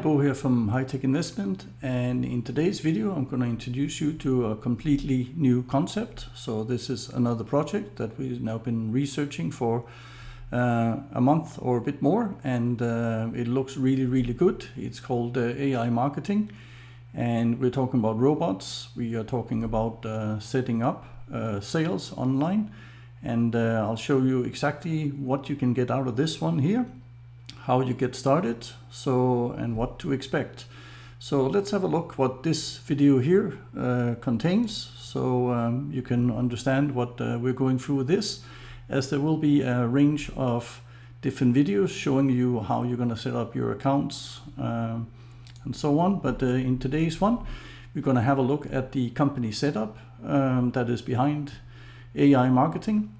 Bo here from High Tech Investment, and in today's video I'm going to introduce you to a completely new concept. So this is another project that we've now been researching for a month or a bit more, and it looks really good. It's called AI marketing, and we're talking about robots. We are talking about setting up sales online, and I'll show you exactly what you can get out of this one here, how you get started, and what to expect. So let's have a look what this video here contains, so you can understand what we're going through with this, as there will be a range of different videos showing you how you're going to set up your accounts and so on. But in today's one, we're going to have a look at the company setup that is behind AI marketing.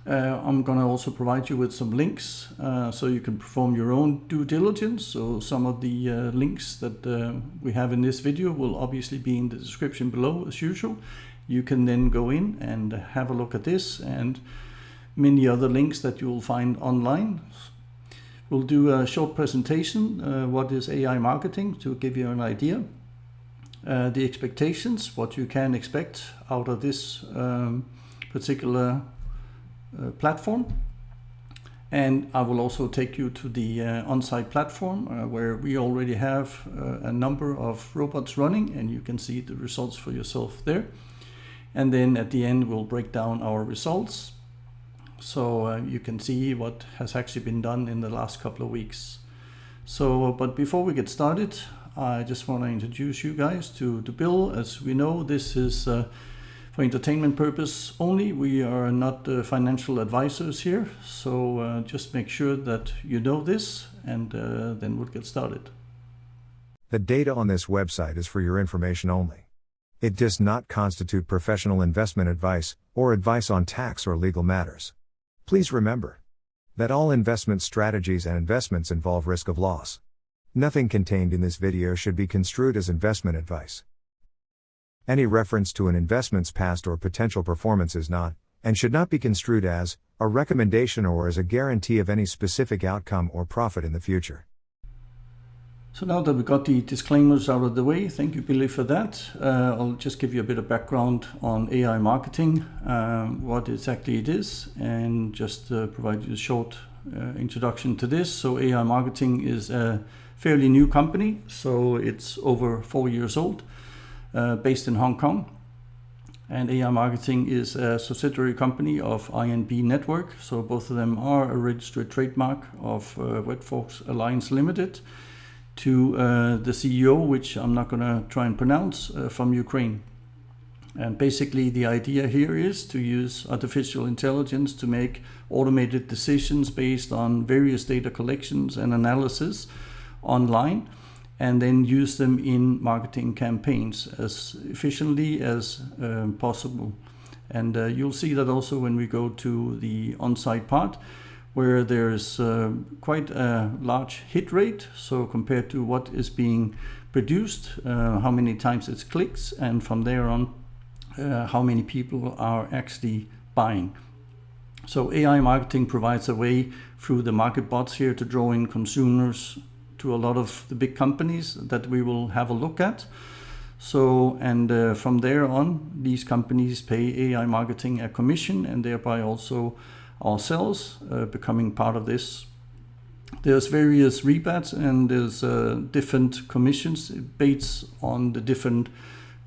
I'm going to also provide you with some links so you can perform your own due diligence. So some of the links that we have in this video will obviously be in the description below as usual. You can then go in and have a look at this and many other links that you will find online. We'll do a short presentation, what is AI marketing, to give you an idea. The expectations, what you can expect out of this particular platform, and I will also take you to the on-site platform where we already have a number of robots running, and you can see the results for yourself there. And then at the end we'll break down our results, so you can see what has actually been done in the last couple of weeks. So but before we get started, I just want to introduce you guys to Bill. As we know, this is for entertainment purpose only. We are not financial advisors here, so just make sure that you know this, and then we'll get started. The data on this website is for your information only. It does not constitute professional investment advice, or advice on tax or legal matters. Please remember that all investment strategies and investments involve risk of loss. Nothing contained in this video should be construed as investment advice. Any reference to an investment's past or potential performance is not, and should not be construed as, a recommendation or as a guarantee of any specific outcome or profit in the future. So now that we got the disclaimers out of the way, thank you, Billy, for that. I'll just give you a bit of background on AI marketing, what exactly it is, and just provide you a short introduction to this. So AI marketing is a fairly new company, so it's over 4 years old. Based in Hong Kong, and AI Marketing is a subsidiary company of INB Network, so both of them are a registered trademark of Wetforks Alliance Limited, to the CEO, which I'm not going to try and pronounce, from Ukraine. And basically the idea here is to use artificial intelligence to make automated decisions based on various data collections and analysis online, and then use them in marketing campaigns as efficiently as possible. And you'll see that also when we go to the on-site part, where there's quite a large hit rate, so compared to what is being produced, how many times it clicks, and from there on how many people are actually buying. So AI marketing provides a way through the Marketbots here to draw in consumers to a lot of the big companies that we will have a look at. So, and from there on, these companies pay AI marketing a commission, and thereby also ourselves becoming part of this. There's various rebates, and there's different commissions based on the different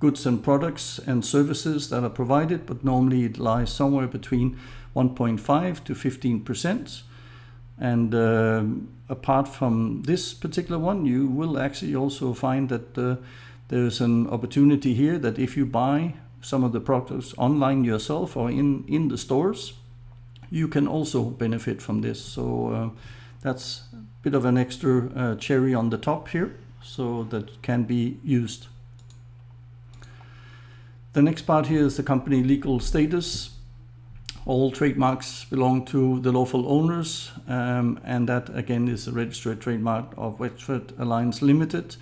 goods and products and services that are provided, but normally it lies somewhere between 1.5 to 15%. And apart from this particular one, you will actually also find that there's an opportunity here that if you buy some of the products online yourself or in the stores, you can also benefit from this. So that's a bit of an extra cherry on the top here, so that can be used. The next part here is the company legal status. All trademarks belong to the lawful owners, and that again is a registered trademark of Wetforks Alliance Limited.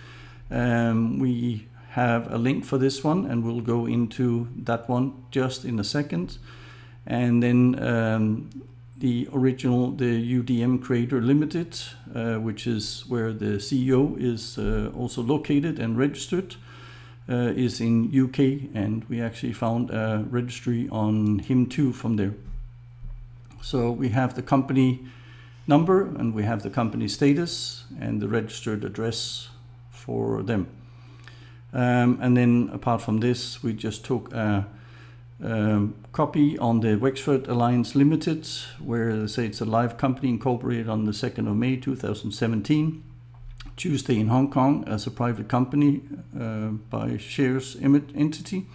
We have a link for this one, and we'll go into that one just in a second. And then the original, the UDM Creator Limited, which is where the CEO is also located and registered, is in UK, and we actually found a registry on him too from there. So we have the company number and we have the company status and the registered address for them. And then apart from this, we just took a copy on the Wexford Alliance Limited, where they say it's a live company incorporated on the 2nd of May 2017, Tuesday in Hong Kong as a private company by shares entity.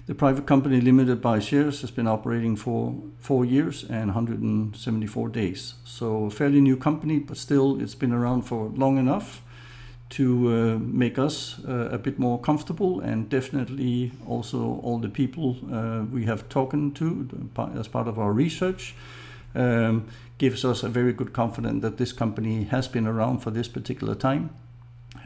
The private company limited by shares has been operating for 4 years and 174 days. So a fairly new company, but still it's been around for long enough to make us a bit more comfortable, and definitely also all the people we have talked to as part of our research gives us a very good confidence that this company has been around for this particular time,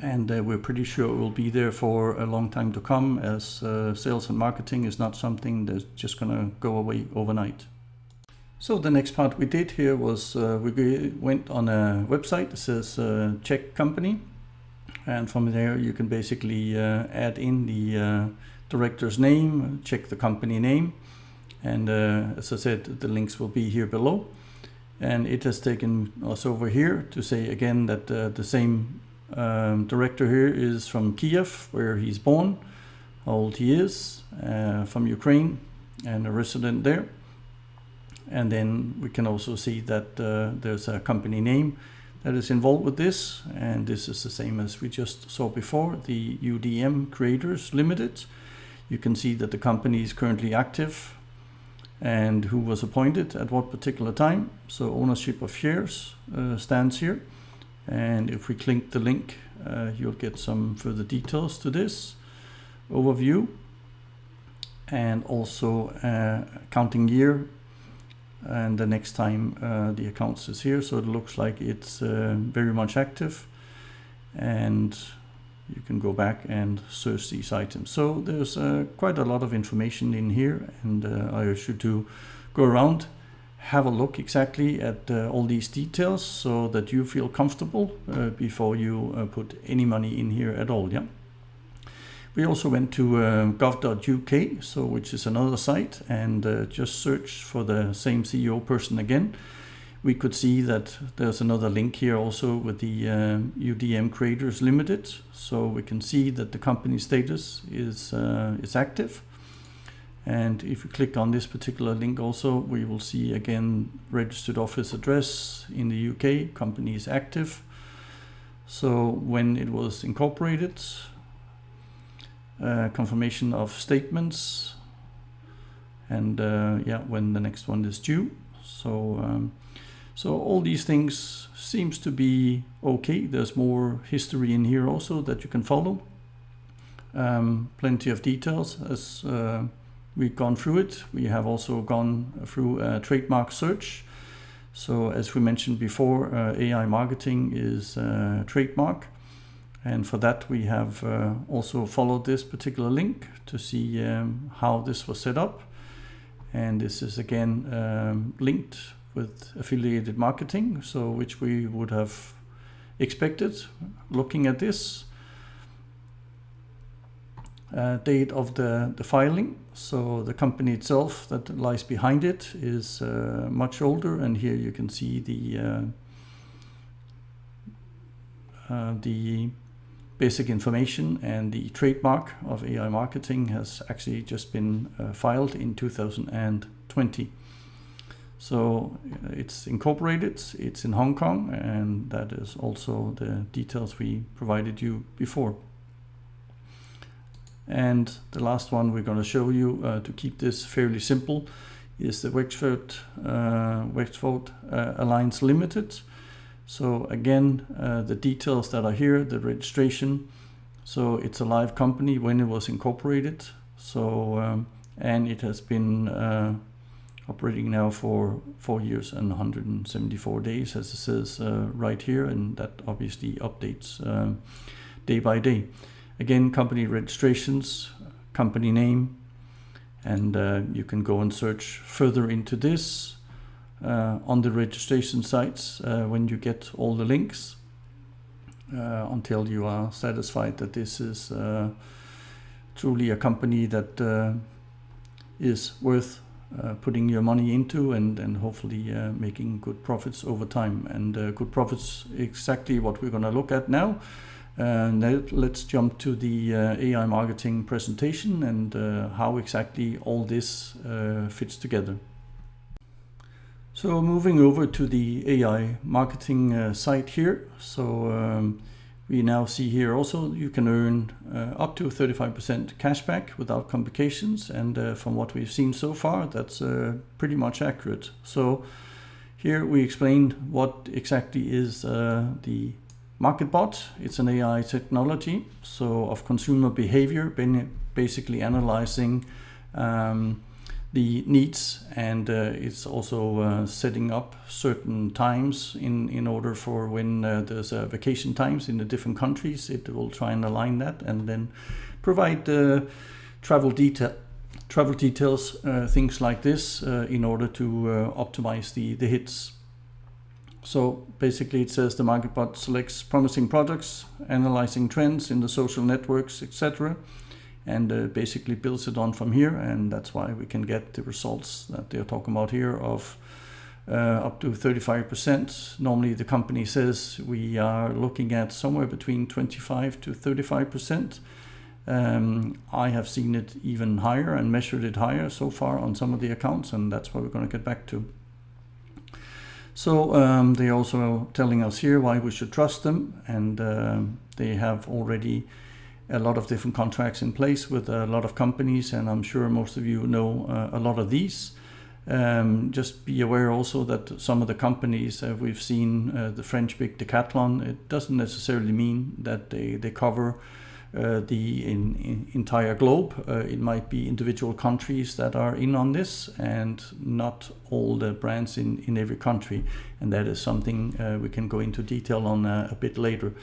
and we're pretty sure it will be there for a long time to come, as sales and marketing is not something that's just going to go away overnight. So the next part we did here was we went on a website that says check company, and from there you can basically add in the director's name, check the company name, and as I said, the links will be here below. And it has taken us over here to say again that the same director here is from Kiev, where he's born, how old he is, from Ukraine, and a resident there. And then we can also see that there's a company name that is involved with this, and this is the same as we just saw before, the UDM Creators Limited. You can see that the company is currently active and who was appointed at what particular time. So ownership of shares stands here, and if we click the link you'll get some further details to this overview, and also accounting year, and the next time the accounts is here. So it looks like it's very much active, and you can go back and search these items. So there's quite a lot of information in here, and I urge you to go around, have a look exactly at all these details so that you feel comfortable before you put any money in here at all. Yeah. We also went to gov.uk, so which is another site, and just search for the same CEO person again. We could see that there's another link here also with the UDM Creators Limited, so we can see that the company status is active. And if we click on this particular link also, we will see again registered office address in the UK, company is active. So when it was incorporated, confirmation of statements, and when the next one is due. So all these things seems to be okay. There's more history in here also that you can follow. Plenty of details as we've gone through it. We have also gone through a trademark search. So as we mentioned before, AI marketing is a trademark. And for that we have also followed this particular link to see how this was set up. And this is again linked with affiliated marketing, so which we would have expected looking at this. Date of the filing, so the company itself that lies behind it is much older, and here you can see the basic information, and the trademark of AI marketing has actually just been filed in 2020. So it's incorporated, it's in Hong Kong, and that is also the details we provided you before. And the last one we're going to show you to keep this fairly simple is the Wexford Alliance Limited. So again, the details that are here, the registration. So it's a live company when it was incorporated. So and it has been operating now for 4 years and 174 days, as it says right here, and that obviously updates day by day. Again, company registrations, company name, and you can go and search further into this. on the registration sites when you get all the links until you are satisfied that this is truly a company that is worth putting your money into and hopefully making good profits over time. And good profits, exactly what we're going to look at now. Now let's jump to the AI marketing presentation and how exactly all this fits together. So moving over to the AI marketing site here. So we now see here also you can earn up to 35% cashback without complications, and from what we've seen so far, that's pretty much accurate. So here we explained what exactly is the Marketbot. It's an AI technology, so of consumer behavior, basically analyzing the needs, and it's also setting up certain times in order for when there's vacation times in the different countries. It will try and align that and then provide travel details, things like this, in order to optimize the hits. So basically it says the Marketbot selects promising products, analyzing trends in the social networks, etc., and basically builds it on from here, and that's why we can get the results that they're talking about here of up to 35%. Normally the company says we are looking at somewhere between 25 to 35%. I have seen it even higher and measured it higher so far on some of the accounts, and that's what we're going to get back to. So they're also telling us here why we should trust them, and they have already a lot of different contracts in place with a lot of companies, and I'm sure most of you know a lot of these. Just be aware also that some of the companies we've seen, the French big Decathlon, it doesn't necessarily mean that they cover the entire globe. It might be individual countries that are in on this, and not all the brands in every country, and that is something we can go into detail on a bit later.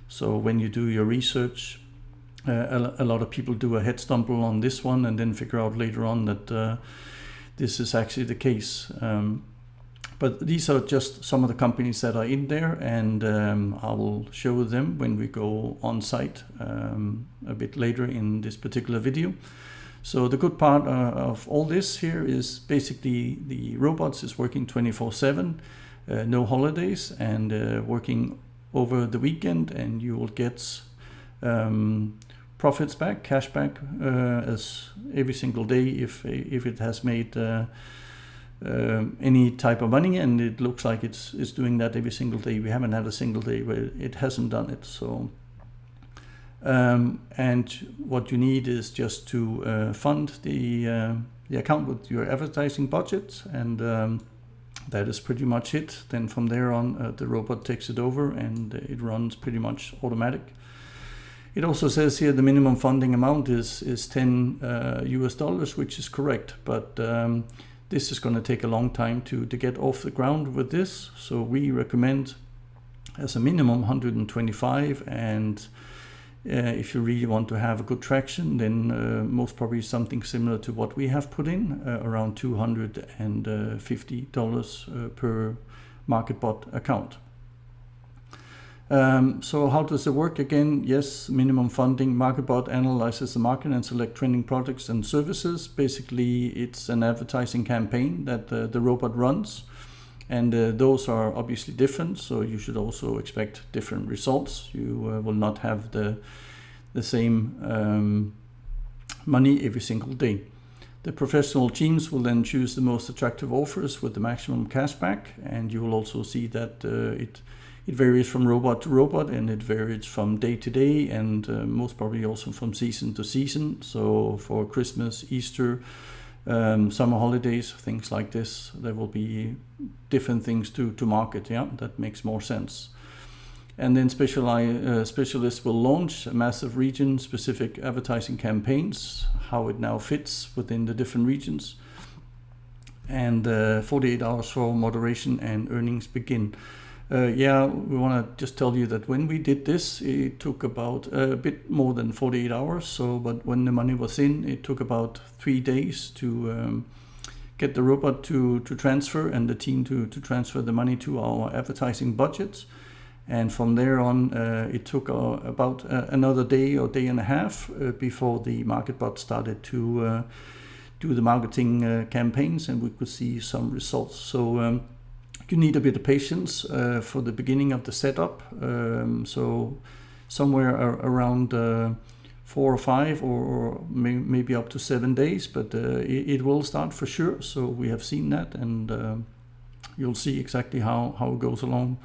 So when you do your research, a lot of people do a head stumble on this one and then figure out later on that this is actually the case. But these are just some of the companies that are in there, and I will show them when we go on site a bit later in this particular video. So the good part of all this here is basically the robots is working 24/7, no holidays, and working over the weekend, and you will get profits back, cash back, as every single day if it has made any type of money, and it looks like it's doing that every single day. We haven't had a single day where it hasn't done it. So and what you need is just to fund the account with your advertising budget, and that is pretty much it. Then from there on, the robot takes it over, and it runs pretty much automatic. It also says here the minimum funding amount is $10 US, which is correct, but this is going to take a long time to get off the ground with this. So we recommend as a minimum 125, and if you really want to have a good traction, then most probably something similar to what we have put in, around $250 per Marketbot account. So how does it work? Again, yes, minimum funding. Marketbot analyzes the market and select trending products and services. Basically, it's an advertising campaign that the robot runs, and those are obviously different, so you should also expect different results. You will not have the same money every single day. The professional teams will then choose the most attractive offers with the maximum cashback, and you will also see that it varies from robot to robot, and it varies from day to day, and most probably also from season to season. So for Christmas, Easter, summer holidays, things like this, there will be different things to market. Yeah, that makes more sense. And then specialists will launch massive region-specific advertising campaigns, how it now fits within the different regions. And 48 hours for moderation and earnings begin. Yeah, we want to just tell you that when we did this, it took about a bit more than 48 hours. So, but when the money was in, it took about 3 days to get the robot to transfer and the team to transfer the money to our advertising budgets. And from there on, it took about another day or day and a half before the Marketbot started to do the marketing campaigns, and we could see some results. So you need a bit of patience for the beginning of the setup. So somewhere around 4 or 5 or maybe up to 7 days, but it will start for sure. So we have seen that, and you'll see exactly how it goes along.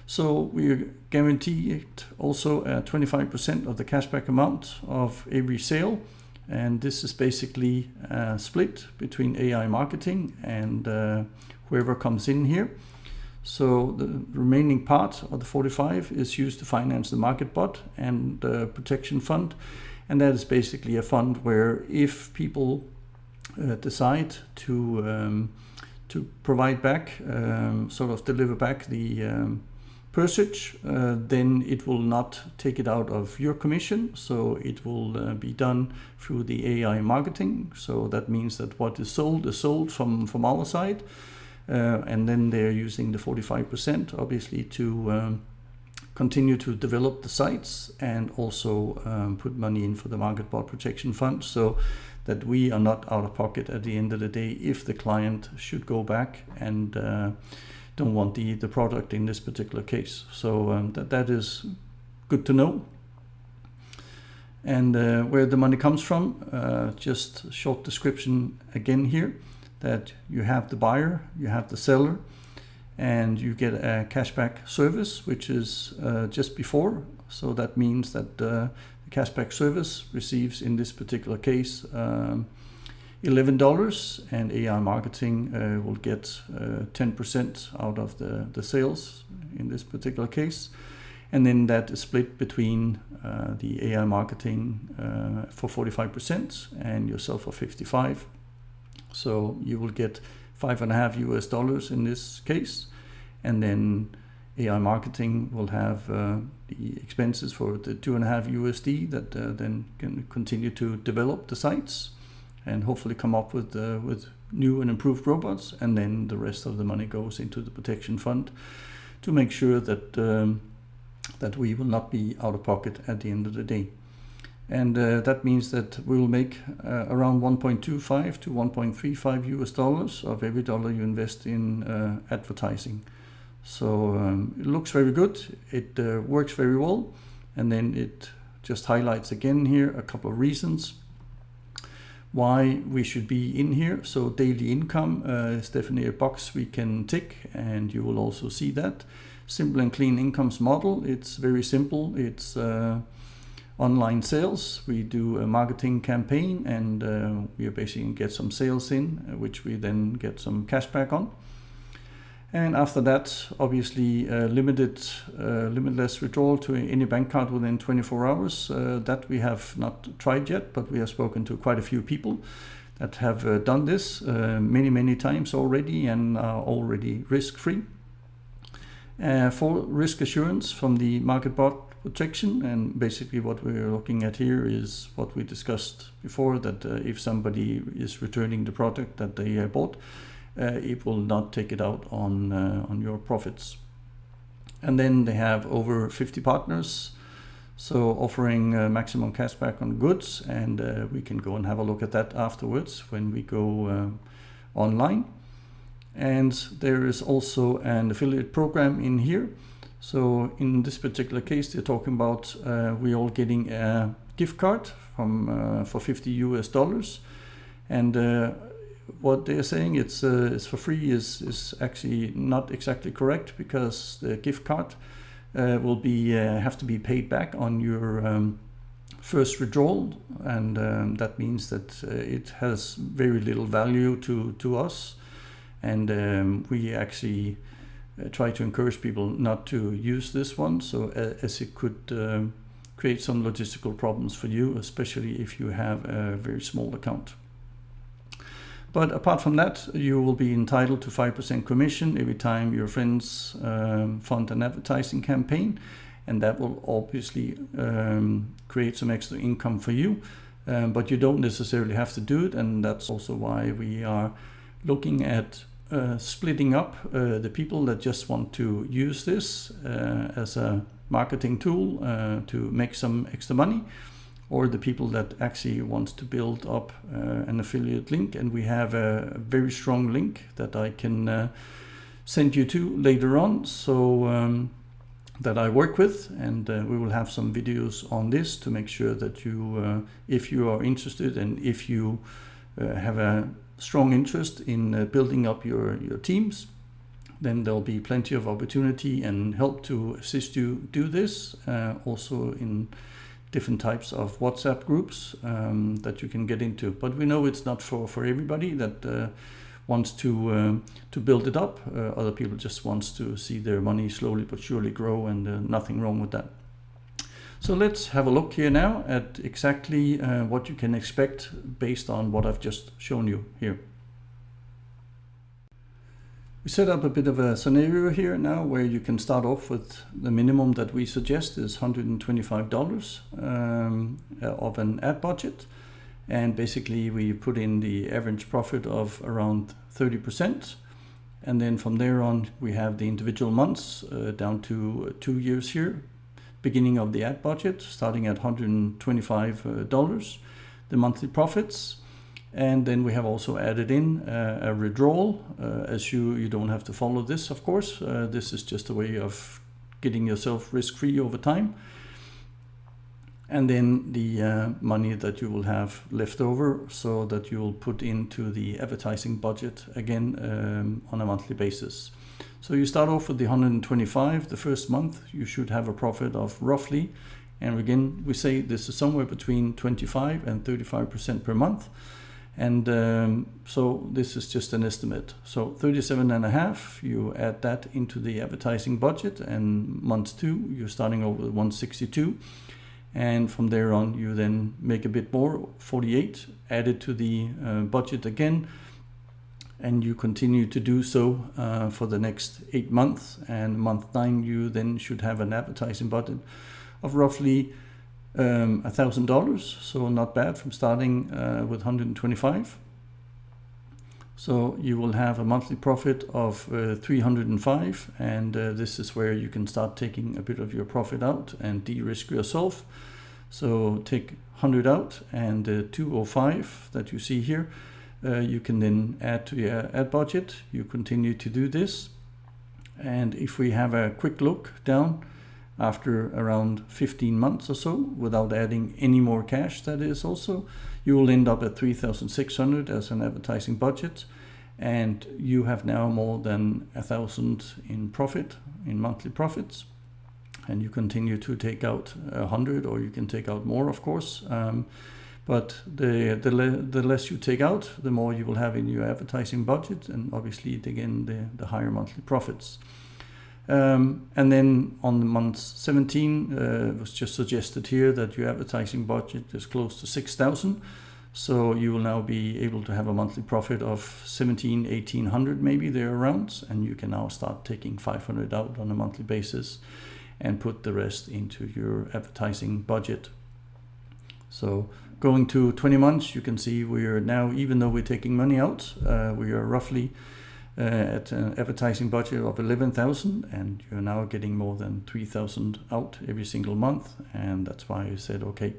So we guarantee it also 25% of the cashback amount of every sale. And this is basically split between AI marketing and whoever comes in here. So the remaining part of the 45 is used to finance the Marketbot and the protection fund. And that is basically a fund where if people decide to provide back, sort of deliver back the purchase, then it will not take it out of your commission. So it will be done through the AI marketing. So that means that what is sold from our side. And then they're using the 45% obviously to continue to develop the sites and also put money in for the Marketbot protection fund, so that we are not out of pocket at the end of the day if the client should go back and don't want the product in this particular case. So that is good to know. And where the money comes from, just a short description again here, that you have the buyer, you have the seller, and you get a cashback service, which is just before. So that means that the cashback service receives, in this particular case, $11, and AI marketing will get 10% out of the sales in this particular case. And then that is split between the AI marketing for 45% and yourself for 55%. So you will get $5.50 in this case, and then AI marketing will have the expenses for the $2.50 that then can continue to develop the sites and hopefully come up with new and improved robots, and then the rest of the money goes into the protection fund to make sure that that we will not be out of pocket at the end of the day. And that means that we will make around $1.25 to $1.35 of every dollar you invest in advertising. So it looks very good. It works very well. And then it just highlights again here a couple of reasons why we should be in here. So daily income is definitely a box we can tick, and you will also see that. Simple and clean incomes model. It's very simple. It's online sales. We do a marketing campaign, and we basically get some sales in, which we then get some cashback on. And after that, obviously, limitless withdrawal to any bank card within 24 hours. That we have not tried yet, but we have spoken to quite a few people that have done this many times already and are already risk-free. For risk assurance from the Marketbot protection, and basically what we're looking at here is what we discussed before, that if somebody is returning the product that they bought, it will not take it out on your profits. And then they have over 50 partners, so offering maximum cashback on goods, and we can go and have a look at that afterwards when we go online. And there is also an affiliate program in here. So in this particular case, they're talking about we're all getting a gift card from for $50, and what they're saying it's for free is actually not exactly correct, because the gift card will be have to be paid back on your first withdrawal, and that means that it has very little value to us, and we actually try to encourage people not to use this one, so as it could create some logistical problems for you, especially if you have a very small account. But apart from that, you will be entitled to 5% commission every time your friends fund an advertising campaign, and that will obviously create some extra income for you, but you don't necessarily have to do it, and that's also why we are looking at splitting up the people that just want to use this as a marketing tool to make some extra money, or the people that actually wants to build up an affiliate link. And we have a very strong link that I can send you to later on, so that I work with, and we will have some videos on this to make sure that you, if you are interested and if you have a strong interest in building up your teams, then there'll be plenty of opportunity and help to assist you do this, also in different types of WhatsApp groups that you can get into. But we know it's not for everybody that wants to build it up. Other people just wants to see their money slowly but surely grow, and nothing wrong with that. So let's have a look here now at exactly what you can expect based on what I've just shown you here. We set up a bit of a scenario here now where you can start off with the minimum that we suggest is $125 of an ad budget. And basically we put in the average profit of around 30%. And then from there on, we have the individual months down to 2 years here. Beginning of the ad budget, starting at $125, the monthly profits. And then we have also added in a withdrawal, as you don't have to follow this, of course. This is just a way of getting yourself risk-free over time. And then the money that you will have left over, so that you will put into the advertising budget again on a monthly basis. So you start off with the 125. The first month you should have a profit of roughly, and again we say this is somewhere between 25 and 35% per month. And so this is just an estimate. So 37.5, you add that into the advertising budget, and month 2 you're starting over with 162. And from there on, you then make a bit more, 48, add it to the budget again, and you continue to do so for the next 8 months. And month 9, you then should have an advertising budget of roughly $1,000. So not bad from starting with 125. So you will have a monthly profit of 305, and this is where you can start taking a bit of your profit out and de-risk yourself. So take 100 out, and 205 that you see here, you can then add to your ad budget. You continue to do this, and if we have a quick look down after around 15 months or so, without adding any more cash, that is also, you will end up at 3,600 as an advertising budget, and you have now more than 1,000 in profit, in monthly profits. And you continue to take out 100, or you can take out more, of course. But the less you take out, the more you will have in your advertising budget, and obviously again the higher monthly profits. And then on the month 17, it was just suggested here that your advertising budget is close to 6,000. So you will now be able to have a monthly profit of 1,800 maybe there around, and you can now start taking 500 out on a monthly basis and put the rest into your advertising budget. So going to 20 months, you can see we are now, even though we're taking money out, we are roughly at an advertising budget of 11,000, and you're now getting more than 3,000 out every single month. And that's why I said, okay,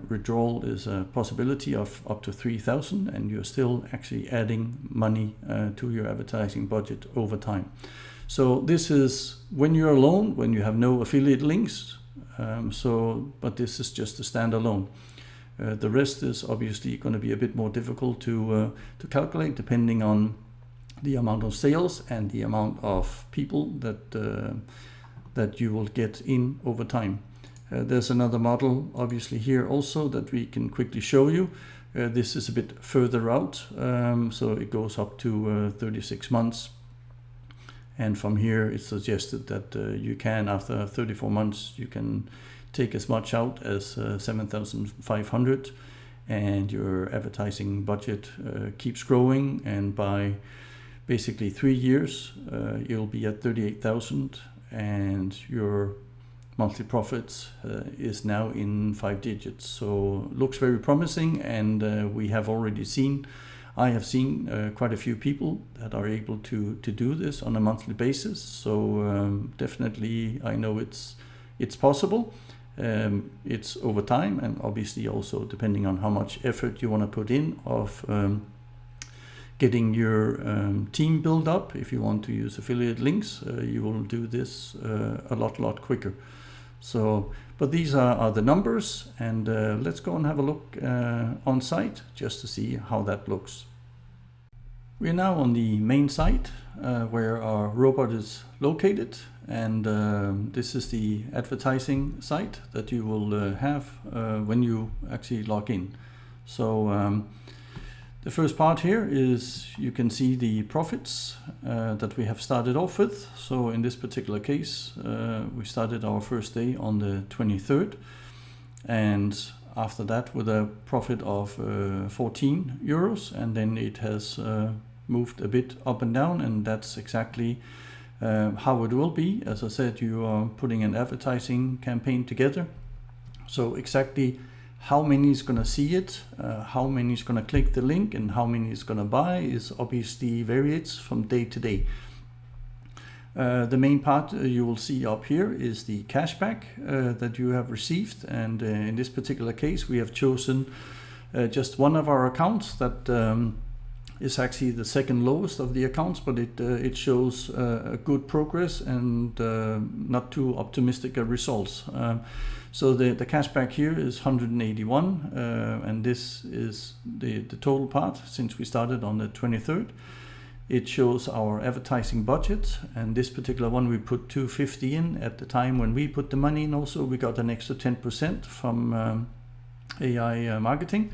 withdrawal is a possibility of up to 3,000, and you're still actually adding money to your advertising budget over time. So this is when you're alone, when you have no affiliate links. But this is just a standalone. The rest is obviously going to be a bit more difficult to calculate, depending on the amount of sales and the amount of people that you will get in over time. There's another model obviously here also that we can quickly show you. This is a bit further out, so it goes up to 36 months. And from here it's suggested that you can, after 34 months, you can take as much out as 7,500, and your advertising budget keeps growing, and by basically 3 years you'll be at 38,000, and your monthly profits is now in 5 digits. So looks very promising, and we have already seen I have seen quite a few people that are able to do this on a monthly basis. So definitely I know it's possible. It's over time, and obviously also depending on how much effort you want to put in of getting your team built up. If you want to use affiliate links, you will do this a lot quicker. So, but these are the numbers, and let's go and have a look on site just to see how that looks. We're now on the main site where our robot is located, and this is the advertising site that you will have when you actually log in. So the first part here is you can see the profits that we have started off with. So in this particular case, we started our first day on the 23rd, and after that with a profit of 14 euros, and then it has moved a bit up and down, and that's exactly how it will be. As I said, you are putting an advertising campaign together, so exactly how many is going to see it, how many is going to click the link, and how many is going to buy is obviously varies from day to day. The main part you will see up here is the cashback that you have received, and in this particular case we have chosen just one of our accounts that is actually the second lowest of the accounts, but it shows a good progress and not too optimistic results. So the cashback here is 181, and this is the total part since we started on the 23rd. It shows our advertising budget, and this particular one we put 250 in at the time when we put the money in. Also we got an extra 10% from AI marketing,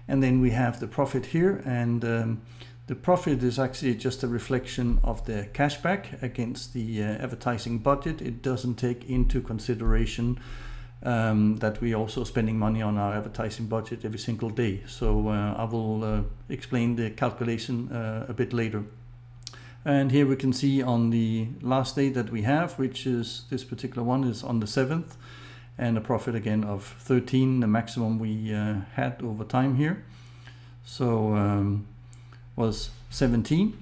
and then we have the profit here, and the profit is actually just a reflection of the cashback against the advertising budget. It doesn't take into consideration that we also spending money on our advertising budget every single day. So I will explain the calculation a bit later. And here we can see on the last day that we have, which is this particular one is on the 7th, and a profit again of 13, the maximum we had over time here. So was 17.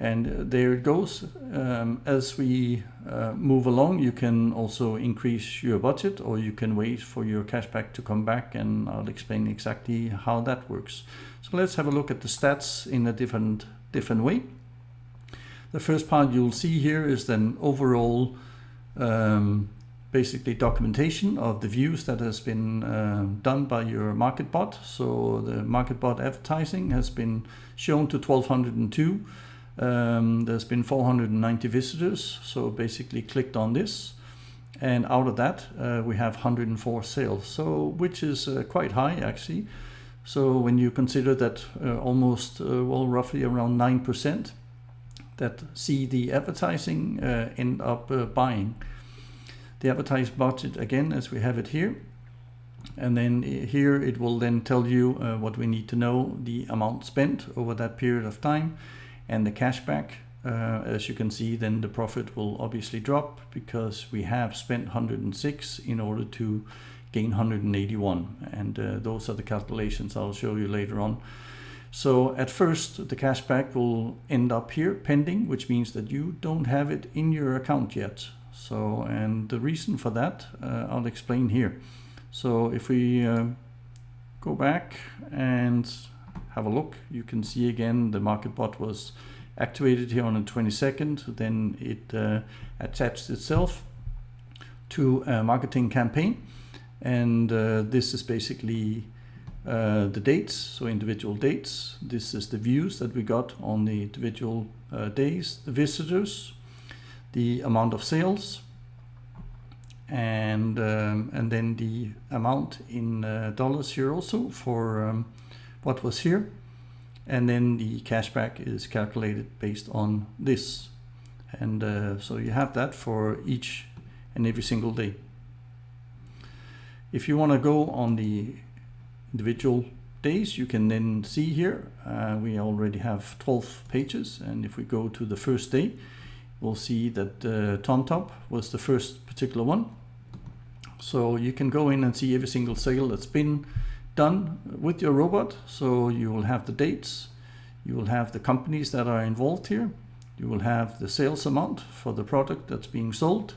And there it goes. As we move along, you can also increase your budget, or you can wait for your cashback to come back, and I'll explain exactly how that works. So let's have a look at the stats in a different way. The first part you'll see here is then overall basically documentation of the views that has been done by your Marketbot. So the Marketbot advertising has been shown to 1202. There's been 490 visitors, so basically clicked on this, and out of that we have 104 sales, so which is quite high actually. So when you consider that almost well, roughly around 9% that see the advertising end up buying. The advertised budget again as we have it here, and then here it will then tell you what we need to know, the amount spent over that period of time, and the cashback. As you can see, then the profit will obviously drop because we have spent 106 in order to gain 181, and those are the calculations I'll show you later on. So at first the cashback will end up here pending, which means that you don't have it in your account yet. So, and the reason for that I'll explain here. So if we go back and have a look, you can see again the Marketbot was activated here on the 22nd. Then it attached itself to a marketing campaign, and this is basically the dates, so individual dates. This is the views that we got on the individual days, the visitors, the amount of sales, and then the amount in dollars here also for what was here, and then the cashback is calculated based on this, and so you have that for each and every single day. If you want to go on the individual days, you can then see here we already have 12 pages, and if we go to the first day, we'll see that Tontop was the first particular one. So you can go in and see every single sale that's been done with your robot. So you will have the dates, You will have the companies that are involved here. You will have the sales amount for the product that's being sold.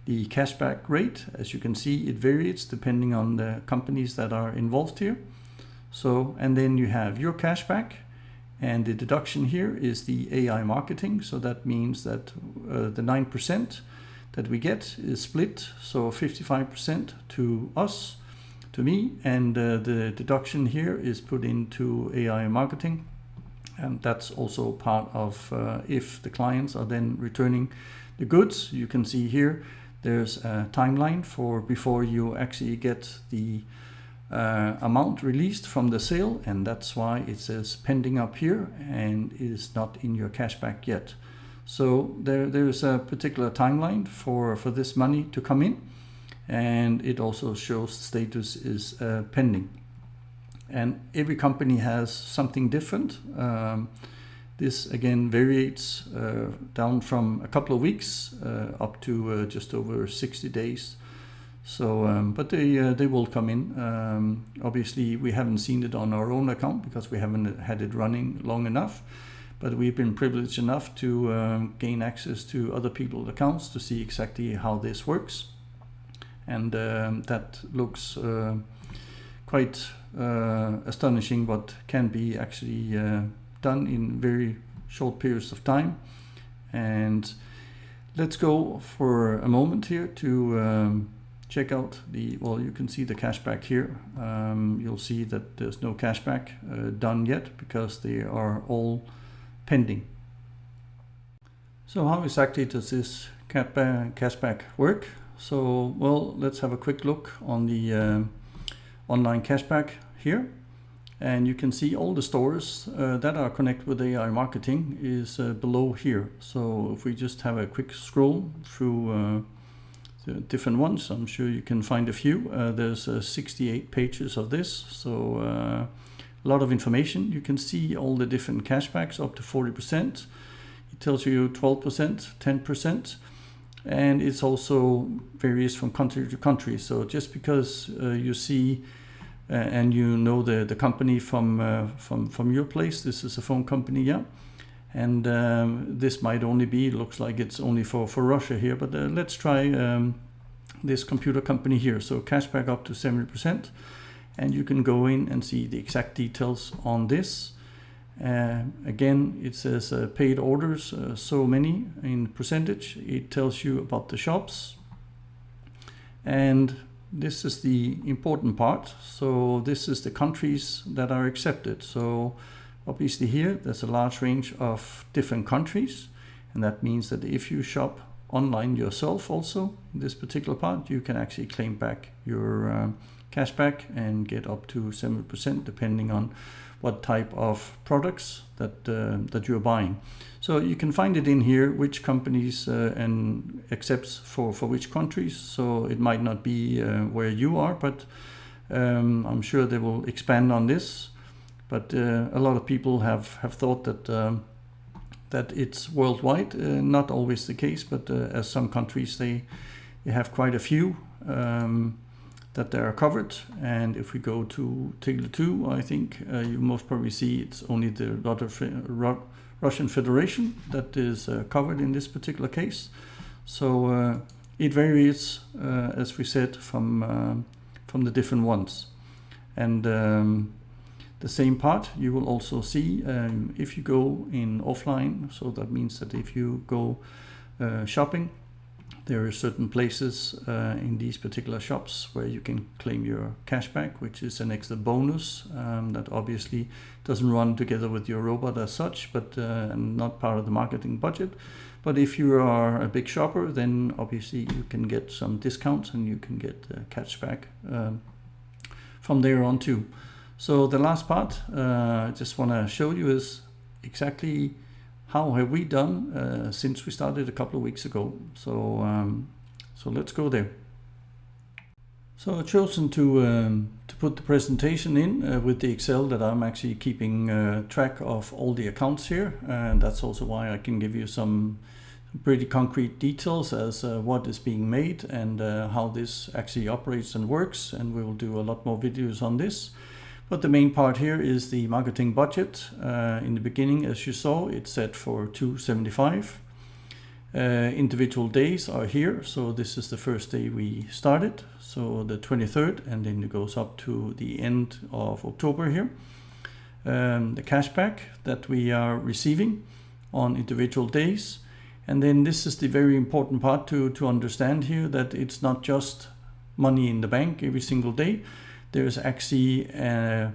The cashback rate, as you can see, it varies depending on the companies that are involved here. So, and then you have your cashback, and the deduction here is the AI marketing. So that means that the 9% that we get is split. So 55% to us, to me, and the deduction here is put into AI marketing. And that's also part of if the clients are then returning the goods. You can see here there's a timeline for before you actually get the amount released from the sale, and that's why it says pending up here and is not in your cashback yet. So there's a particular timeline for this money to come in, and it also shows the status is pending. And every company has something different. This again varies down from a couple of weeks up to just over 60 days. So, but they will come in. Obviously, we haven't seen it on our own account because we haven't had it running long enough. But we've been privileged enough to gain access to other people's accounts to see exactly how this works. And that looks quite astonishing what can be actually done in very short periods of time. And let's go for a moment here to check out well, you can see the cashback here. You'll see that there's no cashback done yet because they are all pending. So how exactly does this cashback work? So, well, let's have a quick look on the online cashback here. And you can see all the stores that are connected with AI marketing is below here. So if we just have a quick scroll through the different ones, I'm sure you can find a few. There's 68 pages of this, so a lot of information. You can see all the different cashbacks up to 40%. It tells you 12%, 10%, and it's also varies from country to country. So just because you see and you know the company from your place, this is a phone company, yeah. And this might only be, looks like it's only for Russia here, but let's try this computer company here. So cashback up to 70%, and you can go in and see the exact details on this. Again, it says paid orders, so many in percentage. It tells you about the shops, and this is the important part. So this is the countries that are accepted. So obviously here there's a large range of different countries, and that means that if you shop online yourself also in this particular part, you can actually claim back your cashback and get up to 7% depending on what type of products that you're buying. So you can find it in here which companies and accepts for which countries. So it might not be where you are, but I'm sure they will expand on this. But a lot of people have thought that it's worldwide. Not always the case, but as some countries they have quite a few that they are covered. And if we go to Table 2, I think you most probably see it's only the Russian Federation that is covered in this particular case. So it varies, as we said, from the different ones. And the same part you will also see if you go in offline. So that means that if you go shopping, there are certain places in these particular shops where you can claim your cashback, which is an extra bonus that obviously doesn't run together with your robot as such, but not part of the marketing budget. But if you are a big shopper, then obviously you can get some discounts and you can get cashback from there on too. So the last part I just want to show you is exactly how have we done since we started a couple of weeks ago. So let's go there. So I've chosen to put the presentation in with the Excel that I'm actually keeping track of all the accounts here, and that's also why I can give you some pretty concrete details as what is being made and how this actually operates and works, and we will do a lot more videos on this. But the main part here is the marketing budget. In the beginning, as you saw, it's set for $275. Individual days are here, so this is the first day we started, so the 23rd, and then it goes up to the end of October here. The cashback that we are receiving on individual days, and then this is the very important part to understand here, that it's not just money in the bank every single day. There's actually an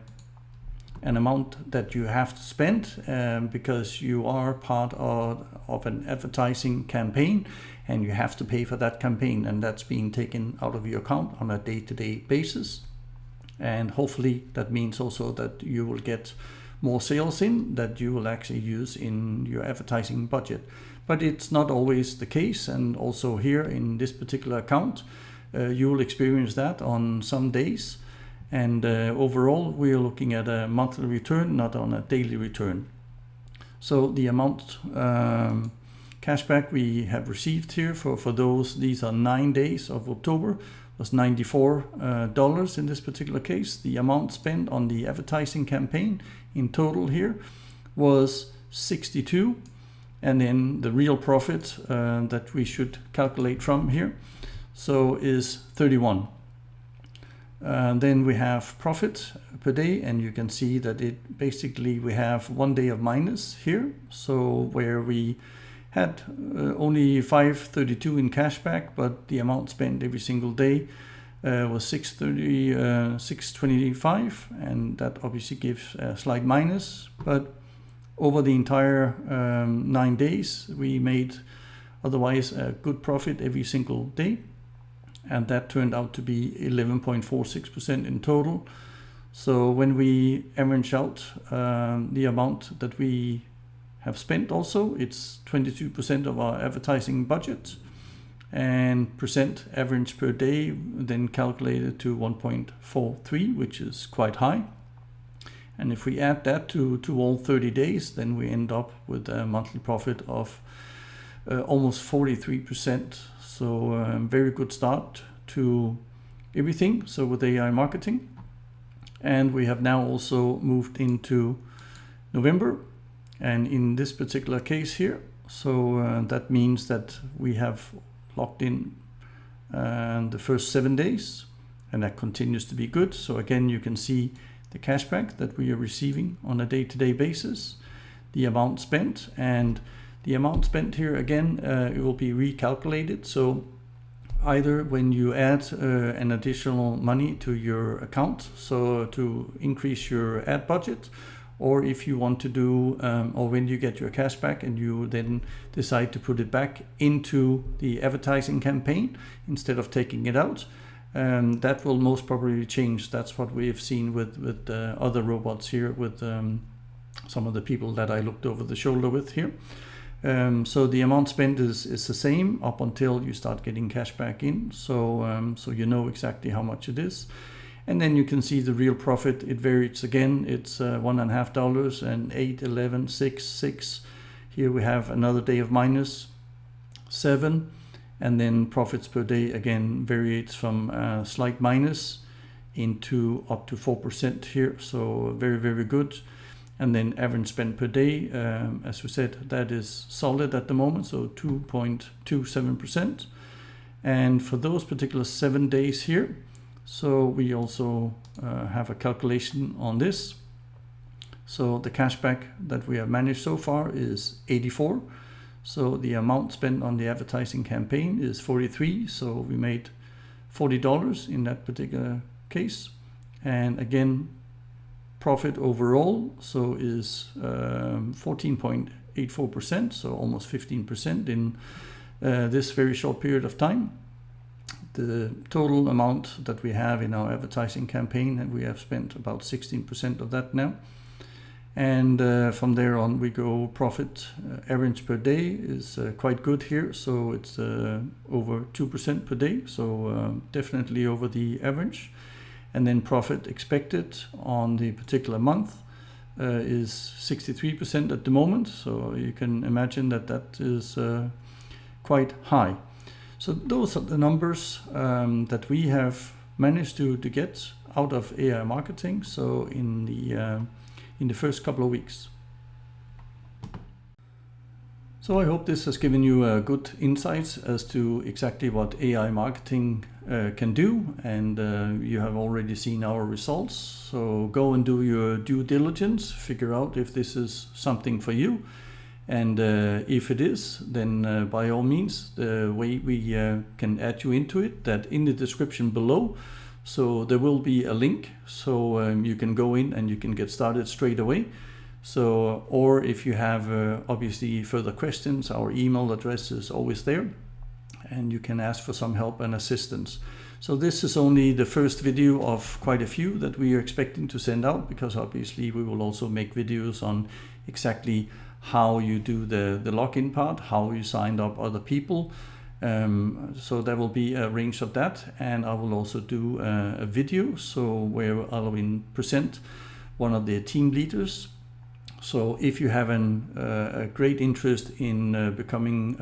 amount that you have to spend because you are part of an advertising campaign, and you have to pay for that campaign, and that's being taken out of your account on a day-to-day basis. And hopefully that means also that you will get more sales in that you will actually use in your advertising budget. But it's not always the case, and also here in this particular account you will experience that on some days. And overall we are looking at a monthly return, not on a daily return. So the amount cashback we have received here for these are 9 days of October was $94 in this particular case. The amount spent on the advertising campaign in total here was $62, and then the real profit that we should calculate from here so is $31. Then we have profit per day, and you can see that it basically we have 1 day of minus here, so where we had only $532 in cashback, but the amount spent every single day was $625, and that obviously gives a slight minus. But over the entire 9 days we made otherwise a good profit every single day, and that turned out to be 11.46% in total. So when we average out the amount that we have spent also, it's 22% of our advertising budget, and percent average per day then calculated to 1.43, which is quite high. And if we add that to all 30 days, then we end up with a monthly profit of almost 43%. So very good start to everything, so with AI marketing. And we have now also moved into November, and in this particular case here, so that means that we have locked in the first 7 days, and that continues to be good. So again, you can see the cashback that we are receiving on a day-to-day basis, the amount spent, and the amount spent here again it will be recalculated. So either when you add an additional money to your account, so to increase your ad budget, or if you want to do, or when you get your cashback and you then decide to put it back into the advertising campaign instead of taking it out, that will most probably change. That's what we have seen with other robots here, with some of the people that I looked over the shoulder with here. So the amount spent is the same up until you start getting cashback in. So so you know exactly how much it is. And then you can see the real profit. It varies again. It's $1.50 and $8, $11, $6, $6. Here we have another day of minus $7, and then profits per day again varies from slight minus into up to 4% here. So very, very good. And then average spend per day, as we said, that is solid at the moment, so 2.27%. And for those particular 7 days here, so we also have a calculation on this. So the cashback that we have managed so far is 84. So the amount spent on the advertising campaign is 43. So we made $40 in that particular case. And again, profit overall so is 14.84%, so almost 15% in this very short period of time. The total amount that we have in our advertising campaign, and we have spent about 16% of that now. And from there on we go profit average per day is quite good here, so it's over 2% per day, so definitely over the average. And then profit expected on the particular month is 63% at the moment, so you can imagine that that is quite high. So those are the numbers that we have managed to get out of AI marketing, so in the first couple of weeks. So I hope this has given you good insights as to exactly what AI marketing can do, and you have already seen our results. So go and do your due diligence, figure out if this is something for you, and if it is, then by all means, the way we can add you into it, that in the description below. So there will be a link, so you can go in and you can get started straight away. So, or if you have obviously further questions, our email address is always there, and you can ask for some help and assistance. So this is only the first video of quite a few that we are expecting to send out, because obviously we will also make videos on exactly how you do the login part, how you signed up other people. So there will be a range of that, and I will also do a video where I'll present one of the team leaders. So if you have a great interest in becoming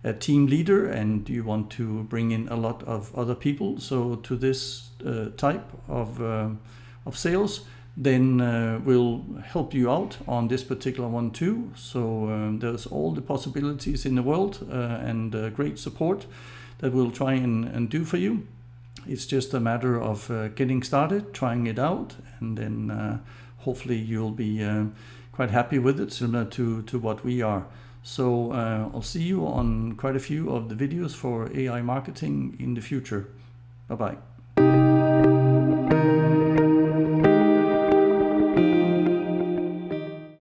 a team leader and you want to bring in a lot of other people, so to this type of sales, then we'll help you out on this particular one too. So there's all the possibilities in the world and great support that we'll try and do for you. It's just a matter of getting started, trying it out, and then hopefully you'll be quite happy with it, similar to what we are. So I'll see you on quite a few of the videos for AI marketing in the future. Bye-bye.